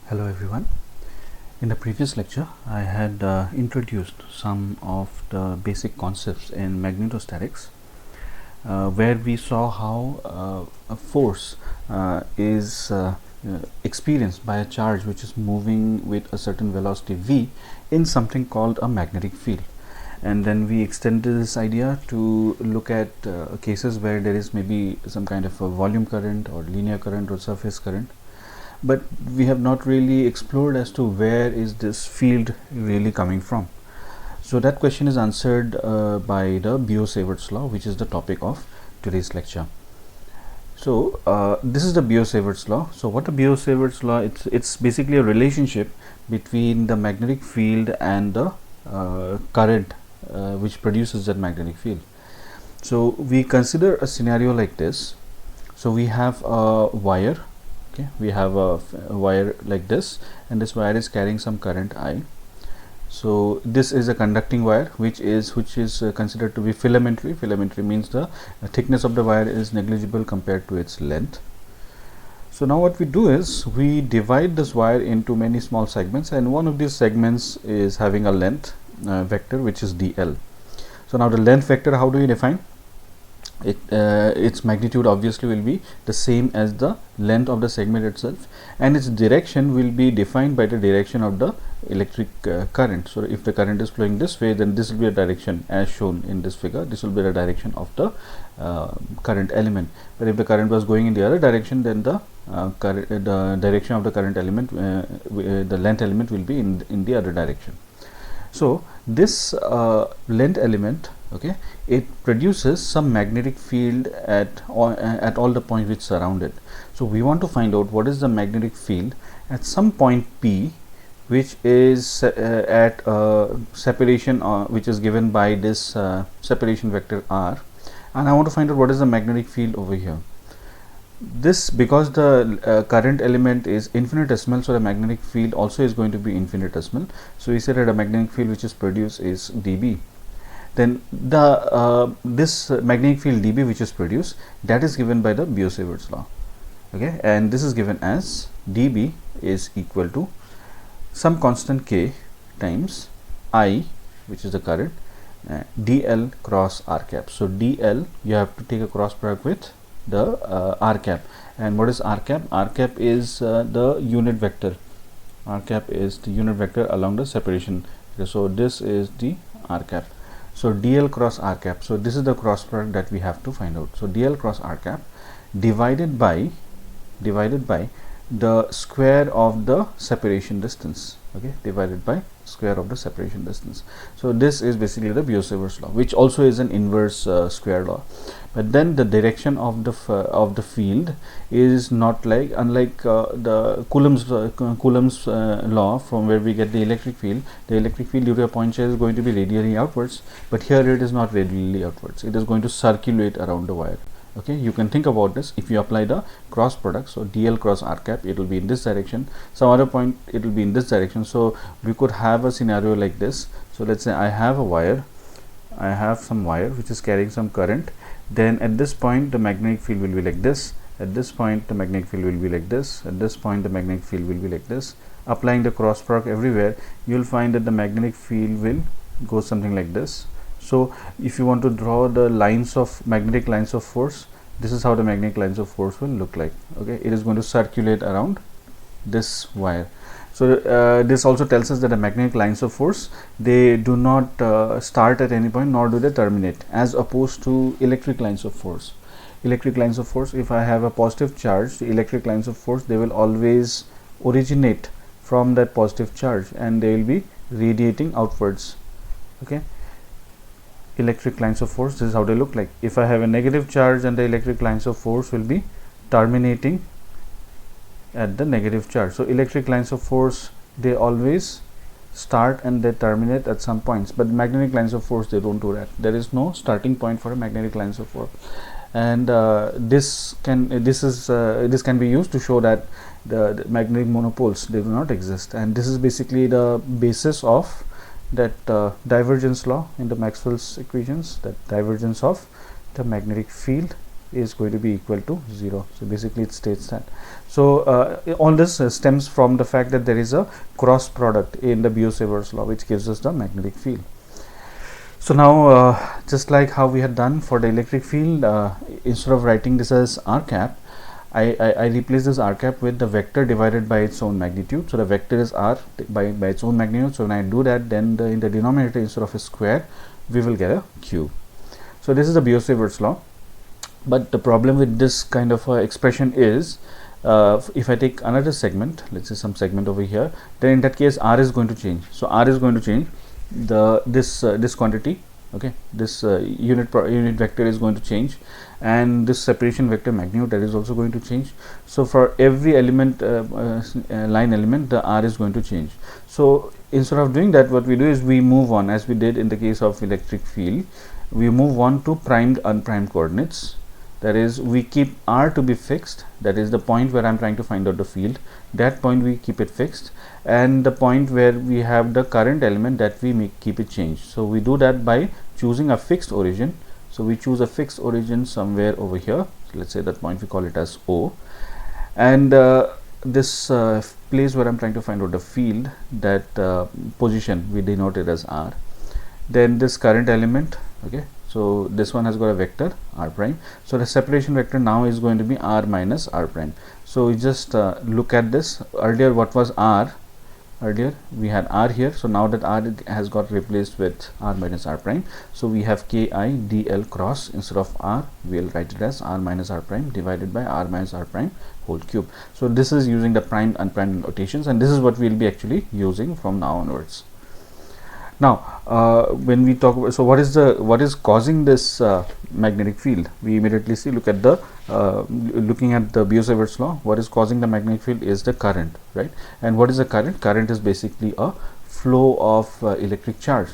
Hello everyone. In the previous lecture, I had introduced some of the basic concepts in magnetostatics, where we saw how a force is experienced by a charge which is moving with a certain velocity v in something called a magnetic field. And then we extended this idea to look at cases where there is maybe some kind of a volume current or linear current or surface current, but we have not really explored as to where is this field really coming from. So that question is answered by the Biot-Savart's law, which is the topic of today's lecture. So this is the Biot-Savart's law. So what the Biot-Savart's law, it's basically a relationship between the magnetic field and the current which produces that magnetic field. So we consider a scenario like this. So we have a wire. Okay, we have a wire like this, and this wire is carrying some current I. So this is a conducting wire which is considered to be filamentary. Filamentary means the thickness of the wire is negligible compared to its length. So now what we do is we divide this wire into many small segments, and one of these segments is having a length vector which is dl. So now the length vector, how do you define it? Its magnitude obviously will be the same as the length of the segment itself, and its direction will be defined by the direction of the electric current. So if the current is flowing this way, then this will be a direction as shown in this figure. This will be the direction of the current element. But if the current was going in the other direction, then the direction of the current element, the length element will be in the other direction. So this length element, okay, it produces some magnetic field at all the points which surround it. So we want to find out what is the magnetic field at some point P, which is at separation which is given by this separation vector r, and I want to find out what is the magnetic field over here. This, because the current element is infinitesimal, so the magnetic field also is going to be infinitesimal. So we said that a magnetic field which is produced is dB. Then the this magnetic field dB which is produced, that is given by the Biot-Savart's law. Okay, and this is given as dB is equal to some constant k times I, which is the current, dl cross r cap. So dl, you have to take a cross product with the r cap. And what is r cap? R cap is the unit vector. R cap is the unit vector along the separation. So this is the r cap. So dl cross r cap. So this is the cross product that we have to find out. So dl cross r cap divided by the square of the separation distance. Okay, divided by square of the separation distance. So this is basically the Biot-Savart's law, which also is an inverse square law. But then the direction of the field is not like, unlike the Coulomb's law, from where we get the electric field. The electric field due to a point charge is going to be radially outwards, but here it is not radially outwards. It is going to circulate around the wire. Okay, you can think about this. If you apply the cross product, so dl cross r cap, it will be in this direction. Some other point, it will be in this direction. So we could have a scenario like this. So let's say I have a wire, I have some wire which is carrying some current. Then at this point the magnetic field will be like this. At this point the magnetic field will be like this. At this point the magnetic field will be like this. Applying the cross product everywhere, you will find that the magnetic field will go something like this. So if you want to draw the lines of magnetic lines of force, this is how the magnetic lines of force will look like. Okay, it is going to circulate around this wire. So this also tells us that the magnetic lines of force, they do not start at any point, nor do they terminate, as opposed to electric lines of force. Electric lines of force, if I have a positive charge, the electric lines of force, they will always originate from that positive charge and they will be radiating outwards. Okay, electric lines of force, this is how they look like. If I have a negative charge, and the electric lines of force will be terminating at the negative charge. So electric lines of force, they always start and they terminate at some points, but magnetic lines of force, they don't do that. There is no starting point for a magnetic lines of force. And this can be used to show that the magnetic monopoles, they do not exist. And this is basically the basis of that divergence law in the Maxwell's equations, that divergence of the magnetic field is going to be equal to 0. So basically it states that. So all this stems from the fact that there is a cross product in the Biot-Savart's law, which gives us the magnetic field. So now just like how we had done for the electric field, instead of writing this as r cap, I replace this r cap with the vector divided by its own magnitude. So the vector is r by its own magnitude. So when I do that, then in the denominator, instead of a square, we will get a cube. So this is the Biot-Savart's law. But the problem with this kind of expression is, if I take another segment, let's say some segment over here, then in that case r is going to change. So r is going to change, this quantity, okay, this unit vector is going to change, and this separation vector magnitude, that is also going to change. So for every element, line element, the r is going to change. So instead of doing that, what we do is we move on, as we did in the case of electric field, we move on to primed unprimed coordinates. That is, we keep r to be fixed, that is the point where I am trying to find out the field, that point we keep it fixed, and the point where we have the current element, that we keep it changed. So we do that by choosing a fixed origin. So we choose a fixed origin somewhere over here. So let's say that point we call it as O, and this place where I am trying to find out the field, that position we denote it as r. Then this current element, okay, so this one has got a vector r prime. So the separation vector now is going to be r minus r prime. So we just look at this. Earlier what was r? Earlier we had r here. So now that r has got replaced with r minus r prime, so we have ki dl cross. Instead of r, we will write it as r minus r prime divided by r minus r prime whole cube. So this is using the primed unprimed notations, and this is what we will be actually using from now onwards. Now when we talk about, so what is causing this magnetic field, we immediately see, look at the looking at the Biot-Savart's law, what is causing the magnetic field is the current, right? And what is the current? Current is basically a flow of electric charge.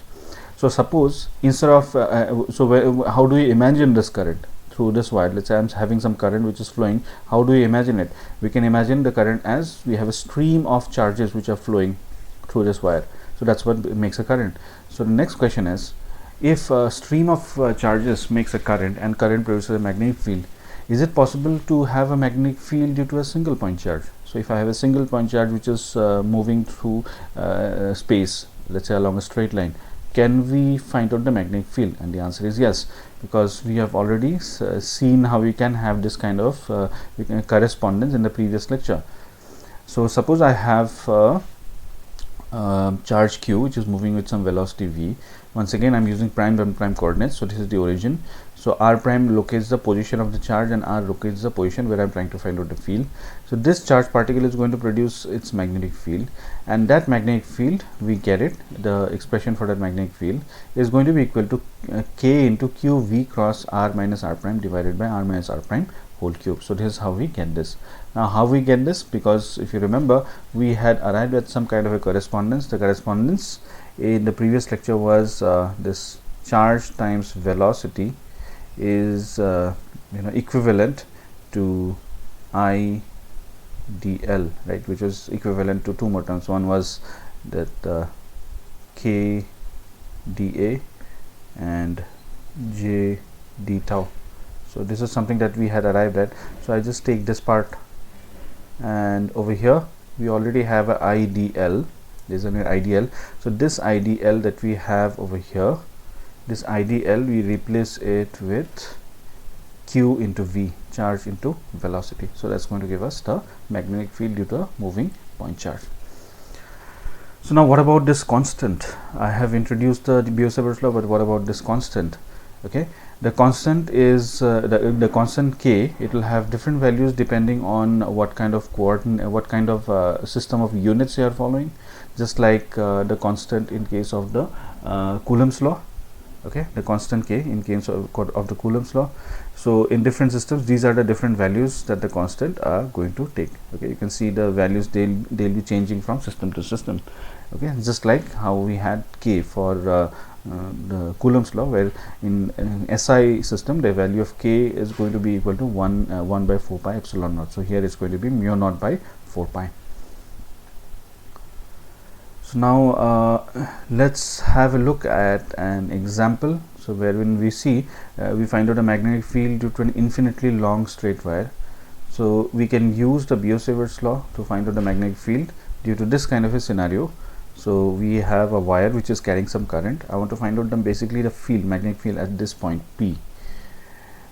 So suppose instead of how do you imagine this current? Through this wire, let's say I am having some current which is flowing. How do you imagine it? We can imagine the current as we have a stream of charges which are flowing through this wire. So that's what makes a current. So the next question is, if a stream of charges makes a current and current produces a magnetic field, is it possible to have a magnetic field due to a single point charge? So if I have a single point charge which is moving through space, let's say along a straight line, can we find out the magnetic field? And the answer is yes, because we have already seen how we can have this kind of correspondence in the previous lecture. So suppose I have charge q which is moving with some velocity v. Once again I am using primed and unprimed coordinates. So this is the origin. So r prime locates the position of the charge, and r locates the position where I am trying to find out the field. So this charge particle is going to produce its magnetic field, and that magnetic field, we get it, the expression for that magnetic field is going to be equal to k into q v cross r minus r prime divided by r minus r prime whole cube. So this is how we get this. Now how we get this? Because if you remember, we had arrived at some kind of a correspondence. The correspondence in the previous lecture was this charge times velocity is equivalent to I dl, right, which was equivalent to two more terms. One was that k dA and j d tau. So this is something that we had arrived at. So I just take this part, and over here we already have a IDL. There is an IDL. So this IDL that we have over here, this IDL, we replace it with q into v, charge into velocity. So that's going to give us the magnetic field due to a moving point charge. So now what about this constant? I have introduced the Biot-Savart's law, but what about this constant? Okay, the constant is the constant k. It will have different values depending on what kind of system of units you are following, just like the constant in case of the Coulomb's law. Okay, the constant k in case of the Coulomb's law. So in different systems, these are the different values that the constant are going to take. Okay, you can see the values, they'll be changing from system to system. Okay, just like how we had k for the Coulomb's law, where in SI system the value of k is going to be equal to 1 by 4 pi epsilon naught. So here it's going to be mu naught by 4 pi. So now let's have a look at an example. So wherein we see we find out a magnetic field due to an infinitely long straight wire. So we can use the Biot-Savart's law to find out the magnetic field due to this kind of a scenario. So we have a wire which is carrying some current. I want to find out basically the field, magnetic field at this point P.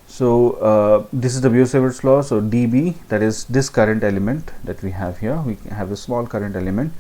So this is the Biot-Savart's law. So dB, that is this current element that we have here, we have a small current element.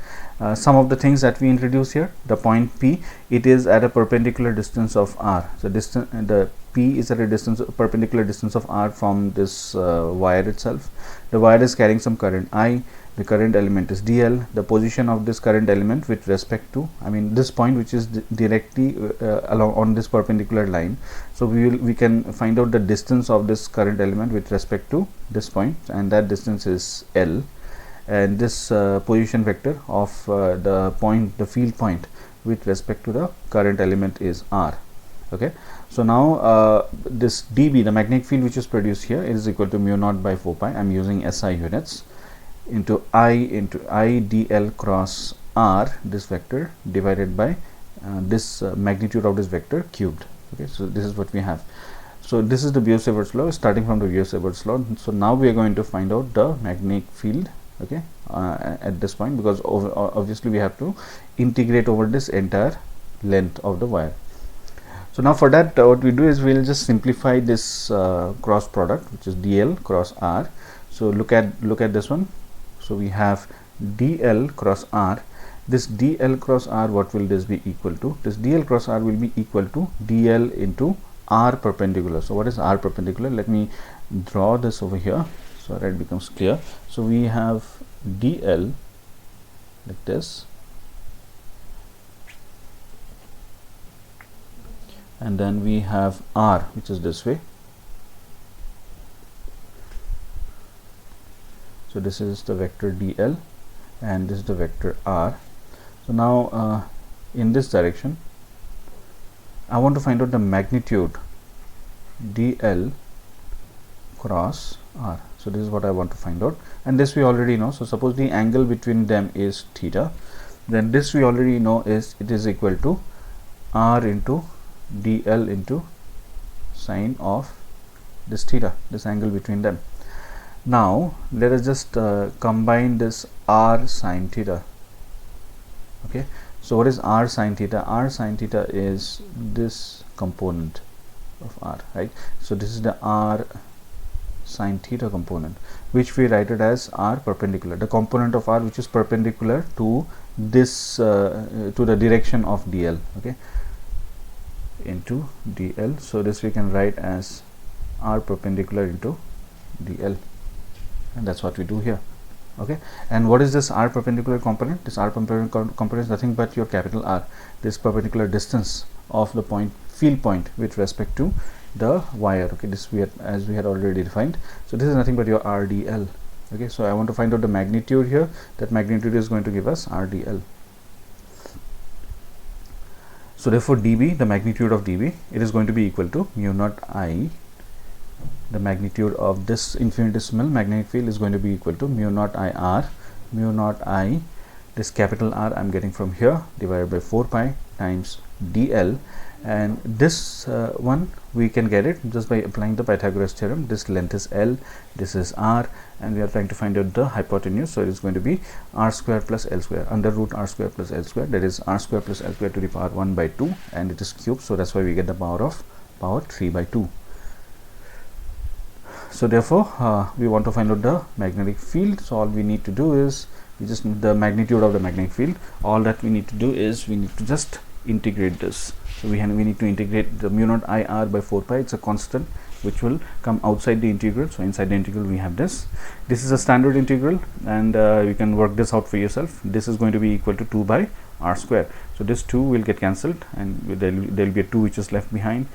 Some of the things that we introduce here, the point P, it is at a perpendicular distance of r. So distance, the P is at a distance, perpendicular distance of r from this wire itself. The wire is carrying some current I. The current element is dl. The position of this current element with respect to, I mean this point which is directly along on this perpendicular line. So we can find out the distance of this current element with respect to this point, and that distance is L. And this position vector of the point, the field point with respect to the current element is r. Okay. So now this dB, the magnetic field which is produced here, is equal to mu naught by 4 pi. I am using SI units, into I dl cross r, this vector, divided by this magnitude of this vector cubed. Okay, so this is what we have. So this is the Biot-Savart's law, starting from the Biot-Savart's law. So now we are going to find out the magnetic field, okay, at this point, because obviously we have to integrate over this entire length of the wire. So now for that, what we do is we will just simplify this cross product, which is dl cross r. So look at this one. So we have dl cross r. This dl cross r, what will this be equal to? This dl cross r will be equal to dl into r perpendicular. So what is r perpendicular? Let me draw this over here so that it becomes clear. So we have dl like this, and then we have r, which is this way. So this is the vector dl and this is the vector r. So now in this direction I want to find out the magnitude dl cross r. So this is what I want to find out, and this we already know. So suppose the angle between them is theta, then this we already know is it is equal to r into dl into sine of this theta, this angle between them. Now let us just combine this r sine theta. Okay, so what is r sine theta? R sine theta is this component of r, right? So this is the r sine theta component, which we write it as r perpendicular, the component of r which is perpendicular to this to the direction of dl, okay, into dl. So this we can write as r perpendicular into dl, and that's what we do here. Okay, and what is this r perpendicular component? This r perpendicular component is nothing but your capital R, this perpendicular distance of the point, field point, with respect to the wire. Okay, this we had, as we had already defined. So this is nothing but your r dl. Okay, so I want to find out the magnitude here. That magnitude is going to give us r dl. So therefore dB, the magnitude of dB, it is going to be equal to mu naught I. The magnitude of this infinitesimal magnetic field is going to be equal to mu naught I r, mu naught I, this capital R I am getting from here, divided by 4 pi times dl, and this one we can get it just by applying the Pythagoras theorem. This length is L, this is r, and we are trying to find out the hypotenuse. So it is going to be r square plus L square, under root r square plus L square, that is r square plus L square to the power 1 by 2, and it is cubed, so that's why we get the power of power 3 by 2. So therefore we want to find out the magnetic field. So all we need to do is, we just need the magnitude of the magnetic field. All that we need to do is we need to just integrate this. So we need to integrate the mu naught I r by 4 pi. It's a constant which will come outside the integral. So inside the integral we have this. This is a standard integral, and you can work this out for yourself. This is going to be equal to 2 by r square. So this 2 will get cancelled, and there will be a 2 which is left behind.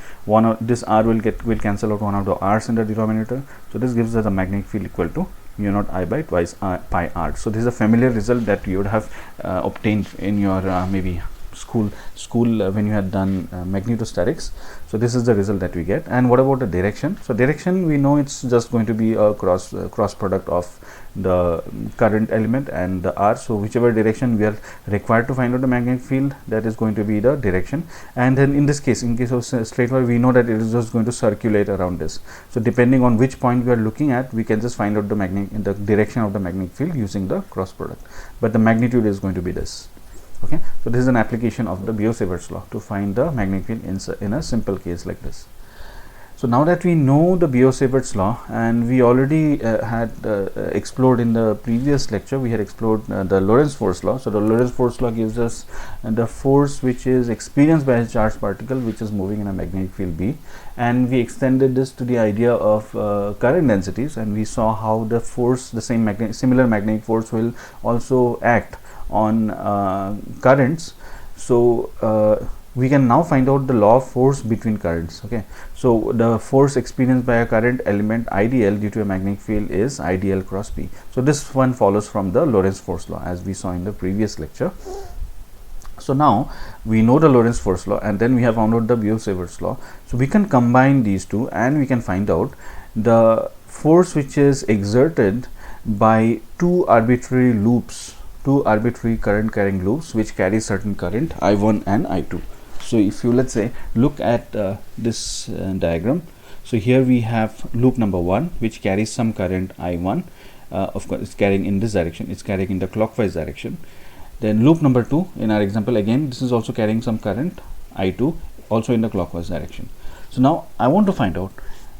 This r will cancel out one of the r's in the denominator. So this gives us a magnetic field equal to mu naught I by twice pi r. So this is a familiar result that you would have obtained in your maybe school when you had done magnetostatics. So this is the result that we get. And what about the direction? So direction, we know it's just going to be a cross product of the current element and the r. So whichever direction we are required to find out the magnetic field, that is going to be the direction. And then in this case, in case of straight wire, we know that it is just going to circulate around this. So depending on which point we are looking at, we can just find out the direction of the magnetic field using the cross product, but the magnitude is going to be this. Okay, so this is an application of the Biot-Savart's law to find the magnetic field in a simple case like this. So now that we know the Biot-Savart's law, and we already had explored in the previous lecture, we had explored the Lorentz force law. So the Lorentz force law gives us the force which is experienced by a charged particle which is moving in a magnetic field B, and we extended this to the idea of current densities, and we saw how the force, the similar magnetic force, will also act on currents. So we can now find out the law of force between currents. Okay, so the force experienced by a current element IDL due to a magnetic field is IDL cross P. So this one follows from the Lorentz force law, as we saw in the previous lecture. So now we know the Lorentz force law, and then we have found out the Biot-Savart's law. So we can combine these two, and we can find out the force which is exerted by two arbitrary loops, two arbitrary current carrying loops which carry certain current I1 and I2. So if you, let's say, look at this diagram, so here we have loop number 1 which carries some current I1. Of course it's carrying in this direction, it's carrying in the clockwise direction. Then loop number 2 in our example, again this is also carrying some current I2, also in the clockwise direction. So now I want to find out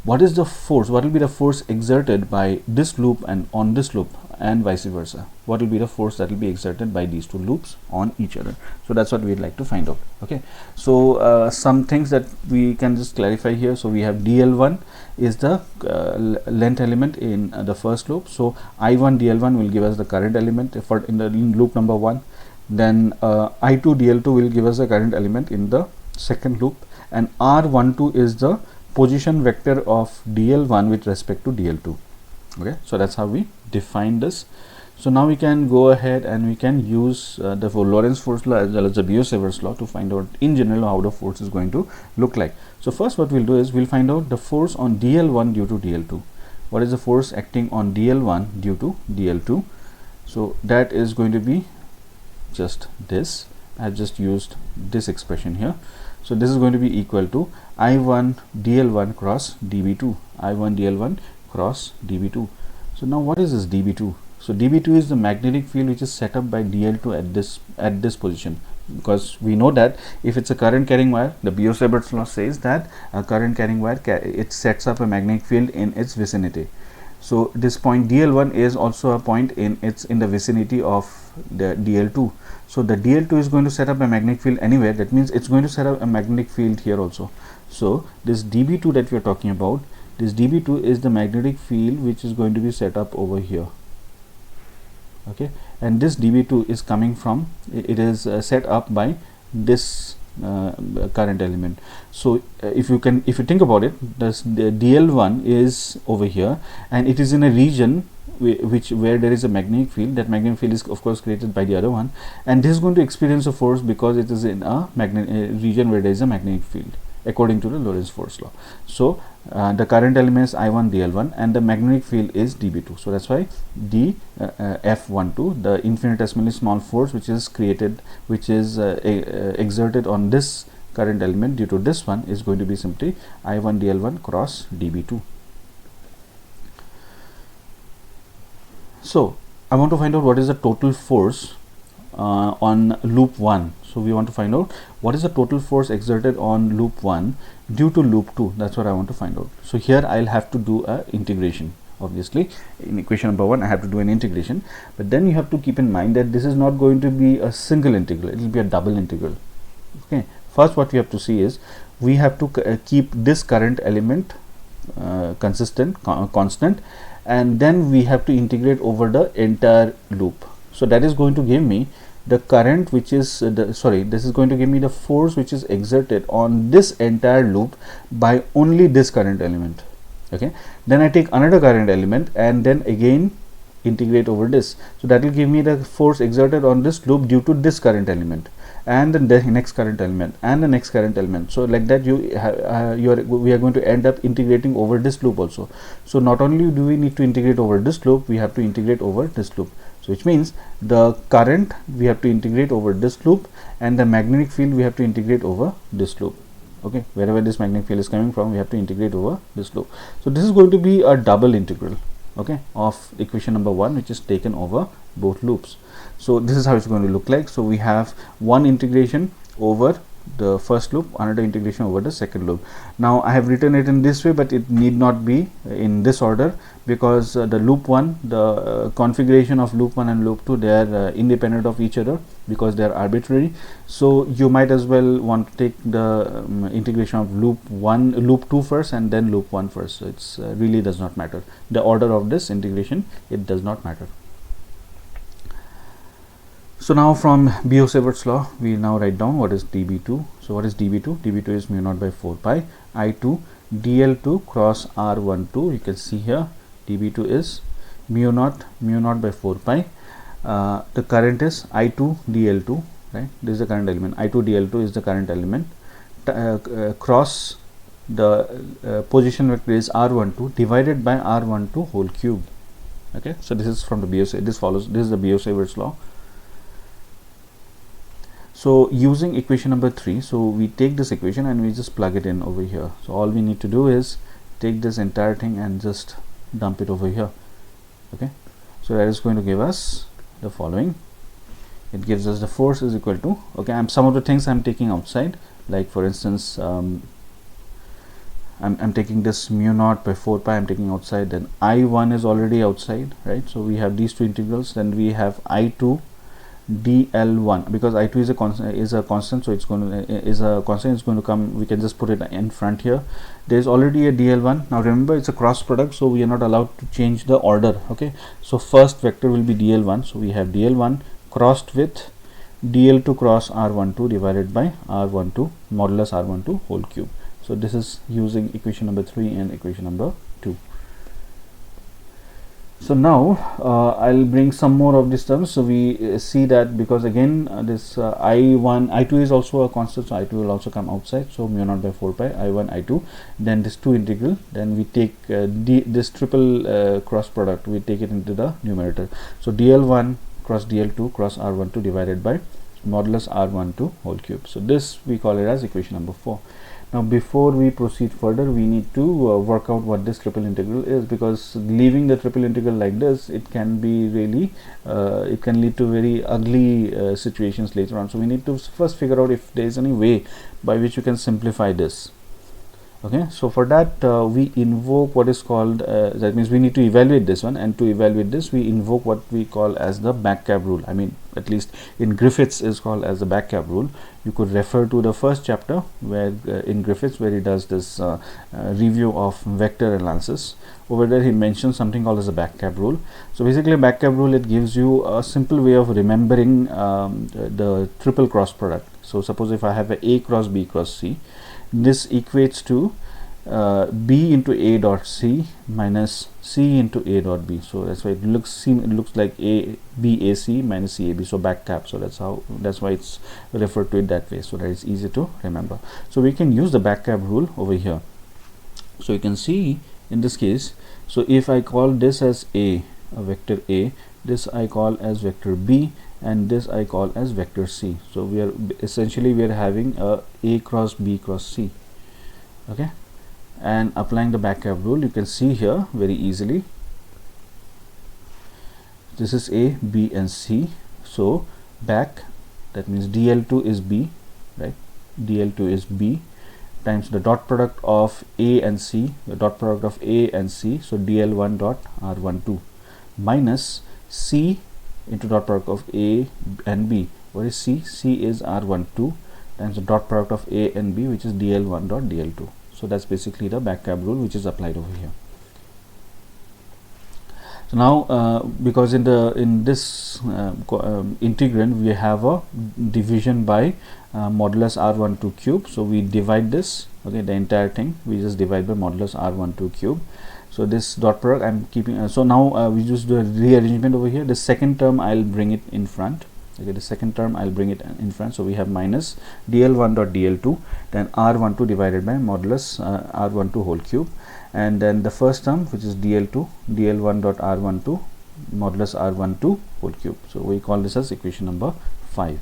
what is the force, what will be the force exerted by this loop and on this loop, and vice versa. What will be the force that will be exerted by these two loops on each other? So that's what we'd like to find out. Okay, so some things that we can just clarify here. So we have DL1 is the length element in the first loop. So I1 DL1 will give us the current element in loop number 1. Then I2 DL2 will give us the current element in the second loop, and R12 is the position vector of DL1 with respect to DL2. Okay, so that's how we define this. So now we can go ahead and we can use the Lorentz force law as well as the Biot-Savart's law to find out in general how the force is going to look like. So first what we'll do is we'll find out the force on DL1 due to DL2. What is the force acting on DL1 due to DL2? So that is going to be just this. I've just used this expression here. So this is going to be equal to I1 DL1 cross dB2, I1 DL1 cross dB2. So now what is this dB2? So dB2 is the magnetic field which is set up by DL2 at this position, because we know that if it's a current carrying wire, the Biot-Savart's law says that a current carrying wire it sets up a magnetic field in its vicinity. So this point DL1 is also a point in the vicinity of the DL2. So the DL2 is going to set up a magnetic field anywhere. That means it's going to set up a magnetic field here also. So this dB2 that we are talking about, this dB2 is the magnetic field which is going to be set up over here. Okay, and this dB2 is coming from, it is set up by this current element. So if you think about it, the DL1 is over here, and it is in a region where there is a magnetic field. That magnetic field is of course created by the other one, and this is going to experience a force because it is in a region where there is a magnetic field, according to the Lorentz force law. So the current element is I1 DL1 and the magnetic field is dB2. So that's why F12, the infinitesimally small force which is created, which is exerted on this current element due to this one, is going to be simply I1 DL1 cross dB2. So I want to find out what is the total force on loop 1. So we want to find out what is the total force exerted on loop 1 due to loop 2. That's what I want to find out. So here I'll have to do a integration. Obviously in equation number 1 I have to do an integration, but then you have to keep in mind that this is not going to be a single integral, it will be a double integral. Okay, first what we have to see is we have to keep this current element constant, and then we have to integrate over the entire loop. So that is going to give me the current which is this is going to give me the force which is exerted on this entire loop by only this current element. Okay, then I take another current element and then again integrate over this. So that will give me the force exerted on this loop due to this current element, and the next current element and the next current element. So like that we are going to end up integrating over this loop also. So not only do we need to integrate over this loop, we have to integrate over this loop. So which means the current we have to integrate over this loop, and the magnetic field we have to integrate over this loop. Okay, wherever this magnetic field is coming from, we have to integrate over this loop. So this is going to be a double integral, okay, of equation number 1, which is taken over both loops. So this is how it's going to look like. So we have one integration over the first loop, another integration over the second loop. Now I have written it in this way, but it need not be in this order, because the loop 1, the configuration of loop 1 and loop 2, they are independent of each other because they are arbitrary. So you might as well want to take the integration of loop 2 first and then loop 1 first. So it's really does not matter the order of this integration, it does not matter. So now from Biot-Savart's law, we now write down what is dB2. So what is dB2? dB2 is mu naught by 4 pi I2 dL2 cross R12. You can see here dB2 is mu naught by 4 pi. The current is I2 dL2, right? This is the current element. I2 dL2 is the current element. Cross the position vector is R12 divided by R12 whole cube. Okay, so this is from the Biot-Savart. This is the Biot-Savart's law. So using equation number 3, so we take this equation and we just plug it in over here. So all we need to do is take this entire thing and just dump it over here. Okay, so that is going to give us the following. It gives us the force is equal to, okay, some of the things I'm taking outside, like for instance I'm taking this mu naught by 4 pi, I'm taking outside, then I1 is already outside, right? So we have these two integrals, then we have I2 dL1, because I2 is a constant, so it's going to come, we can just put it in front here. There is already a dL1. Now remember, it's a cross product, so we are not allowed to change the order. Okay, so first vector will be dL1, so we have dL1 crossed with dL2 cross R12 divided by R12 modulus R12 whole cube. So this is using equation number 3 and equation number 2. So now I'll bring some more of these terms. So we see that, because again this I2 is also a constant, so I2 will also come outside. So mu naught by 4 pi I1 I2, then this 2 integral, then we take this triple cross product, we take it into the numerator. So dL1 cross dL2 cross R12 divided by modulus R12 whole cube. So this we call it as equation number 4. Now before we proceed further, we need to work out what this triple integral is, because leaving the triple integral like this, it can be really it can lead to very ugly situations later on. So we need to first figure out if there is any way by which you can simplify this. Okay, so for that we invoke what is called that means we need to evaluate this one, and to evaluate this we invoke what we call as the back cab rule. I mean, at least in Griffiths is called as the back cab rule. You could refer to the first chapter where in Griffiths, where he does this review of vector analysis. Over there he mentions something called as the back cab rule. So basically back cab rule, it gives you a simple way of remembering the triple cross product. So suppose if I have a cross B cross C, this equates to B into A dot C minus C into A dot B. So that's why it looks like A B A C minus C A B. So back cap. So that's why it's referred to it that way, so that it's easy to remember. So we can use the back cap rule over here. So you can see in this case, so if I call this as a vector A, this I call as vector B, and this I call as vector C. So we are having a cross B cross C. Okay, and applying the back cap rule, you can see here very easily, this is A, B and C. So back, that means dL2 is B, right? dL2 is B times the dot product of A and C, the dot product of A and C, so dL1 dot R12 minus C into dot product of A and B. What is C? C is R12 times the dot product of A and B, which is dL1 dot dL2. So that's basically the back cab rule which is applied over here. So now because in this integrand we have a division by modulus R12 cube, so we divide this, okay, the entire thing we just divide by modulus R12 cube. So this dot product I'm keeping, so now we just do a rearrangement over here. The second term I'll bring it in front, Okay, the second term I'll bring it in front. So we have minus dl1 dot dl2, then r12 divided by modulus r12 whole cube, and then the first term, which is dl2 dl1 dot r12 modulus r12 whole cube. So we call this as equation number 5.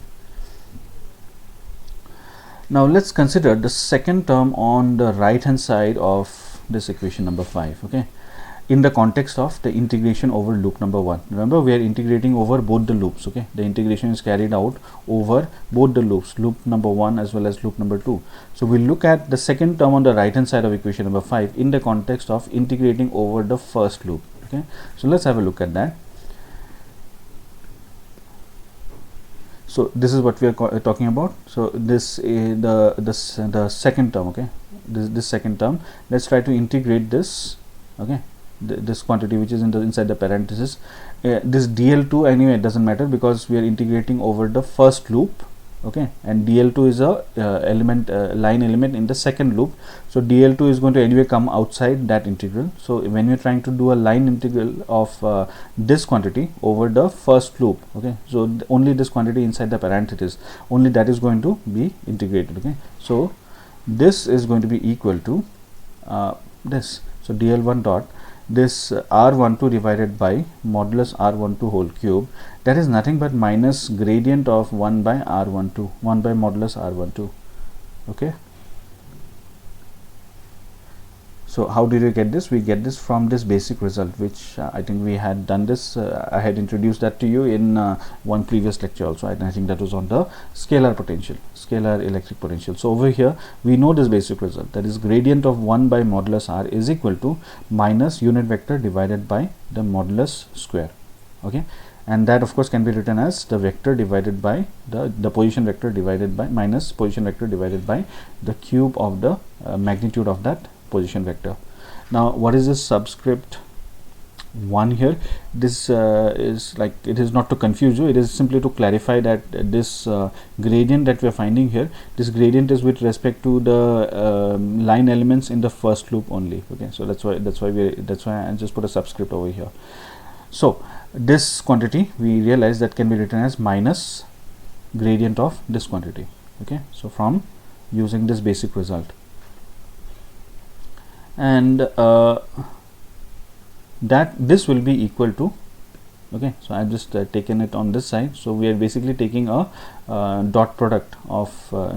Now let's consider the second term on the right hand side of this equation number 5. Okay, in the context of the integration over loop number 1. Remember, we are integrating over both the loops. Okay, the integration is carried out over both the loops, loop number 1 as well as loop number 2. So we'll look at the second term on the right hand side of equation number 5 in the context of integrating over the first loop. Okay, so let's have a look at that. So this is what we are talking about. So this is the second term. Okay, this second term, let's try to integrate this. Okay, this quantity which is inside the parenthesis, this dl2, anyway it doesn't matter because we are integrating over the first loop. Okay, and dl2 is a line element in the second loop, so dl2 is going to anyway come outside that integral. So when you're trying to do a line integral of this quantity over the first loop, okay, so only this quantity inside the parenthesis, only that is going to be integrated. Okay, so this is going to be equal to this. So dl1 dot this r12 divided by modulus r12 whole cube, that is nothing but minus gradient of 1 by r12, 1 by modulus r12. Okay, so how did we get this? We get this from this basic result, which I think we had done this, I had introduced that to you in one previous lecture also, and I think that was on the scalar potential, scalar electric potential. So over here we know this basic result, that is gradient of 1 by modulus r is equal to minus unit vector divided by the modulus square. Okay, and that of course can be written as the vector divided by the position vector divided by minus position vector divided by the cube of the magnitude of that position vector. Now what is this subscript 1 here? This is like, it is not to confuse you, it is simply to clarify that this gradient that we are finding here, this gradient is with respect to the line elements in the first loop only. Okay, so that's why I just put a subscript over here. So this quantity we realize that can be written as minus gradient of this quantity. Okay, so from using this basic result, and that this will be equal to, okay, so I've just taken it on this side. So we are basically taking a dot product of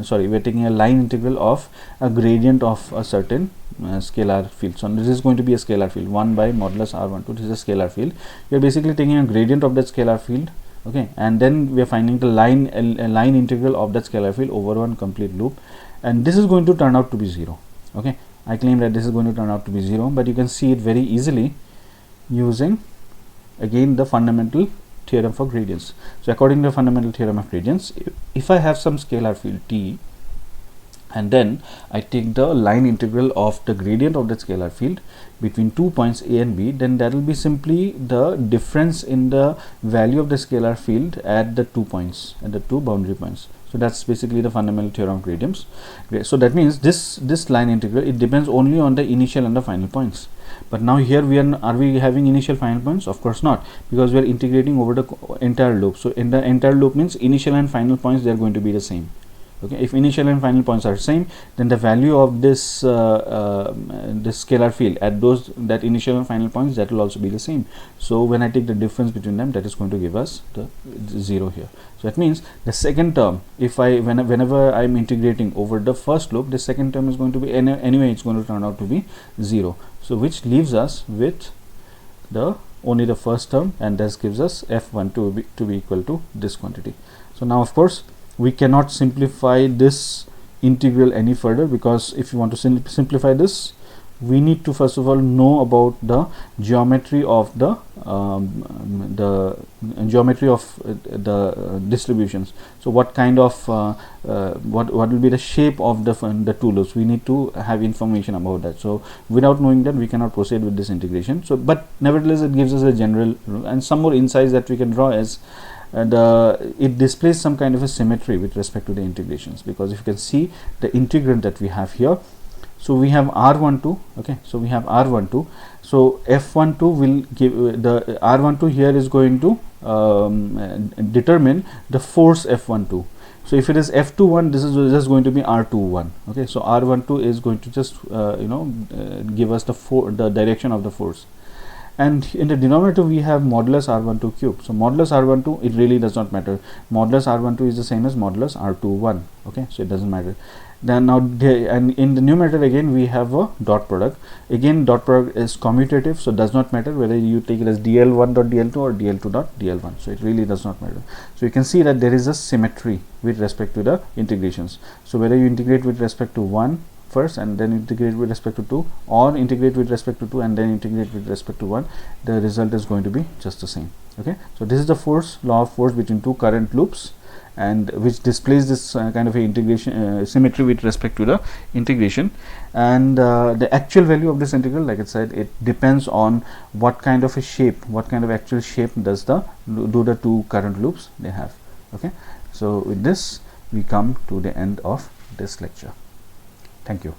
sorry, we are taking a line integral of a gradient of a certain scalar field. So this is going to be a scalar field, 1 by modulus r12. This is a scalar field. We are basically taking a gradient of that scalar field. Okay, and then we are finding the line integral of that scalar field over one complete loop, and this is going to turn out to be 0. Okay, I claim that this is going to turn out to be 0, but you can see it very easily using again the fundamental theorem for gradients. So according to the fundamental theorem of gradients, if I have some scalar field t, and then I take the line integral of the gradient of that scalar field between 2 points a and b, then that will be simply the difference in the value of the scalar field at the 2 points, at the 2 boundary points. So that's basically the fundamental theorem of gradients. So that means this line integral, it depends only on the initial and the final points. But now here are we having initial final points? Of course not, because we are integrating over the entire loop. So in the entire loop means initial and final points, they are going to be the same. Okay, if initial and final points are same, then the value of this this scalar field at that initial and final points, that will also be the same. So when I take the difference between them, that is going to give us the 0 here. So that means the second term, if whenever I am integrating over the first loop, the second term is going to be anyway it's going to turn out to be 0. So which leaves us with only the first term, and this gives us f1 to be equal to this quantity. So now of course we cannot simplify this integral any further, because if you want to simplify this, we need to first of all know about the geometry of the distributions. So what kind of what will be the shape of the two loops? We need to have information about that. So without knowing that, we cannot proceed with this integration. So but nevertheless it gives us a general rule, and some more insights that we can draw is it displays some kind of a symmetry with respect to the integrations, because if you can see the integrand that we have here, so we have r12. Okay, so we have r12, so f12 will give the r12 here is going to determine the force F12. So if it is F21, this is just going to be R21. Okay, so R12 is going to just give us the direction of the force. And in the denominator we have modulus R12 cube. So modulus R12, it really does not matter. Modulus R12 is the same as modulus R21. Okay, so it doesn't matter. Then now and in the numerator again we have a dot product. Again dot product is commutative, so does not matter whether you take it as dl1 dot dl2 or dl2 dot dl1. So it really does not matter. So you can see that there is a symmetry with respect to the integrations. So whether you integrate with respect to 1 first and then integrate with respect to 2, or integrate with respect to 2 and then integrate with respect to 1, the result is going to be just the same. Okay, so this is the law of force between two current loops, and which displays this kind of a integration symmetry with respect to the integration. And the actual value of this integral, like I said, it depends on what kind of a shape, what kind of actual shape does the two current loops they have. Okay, so with this we come to the end of this lecture. Thank you.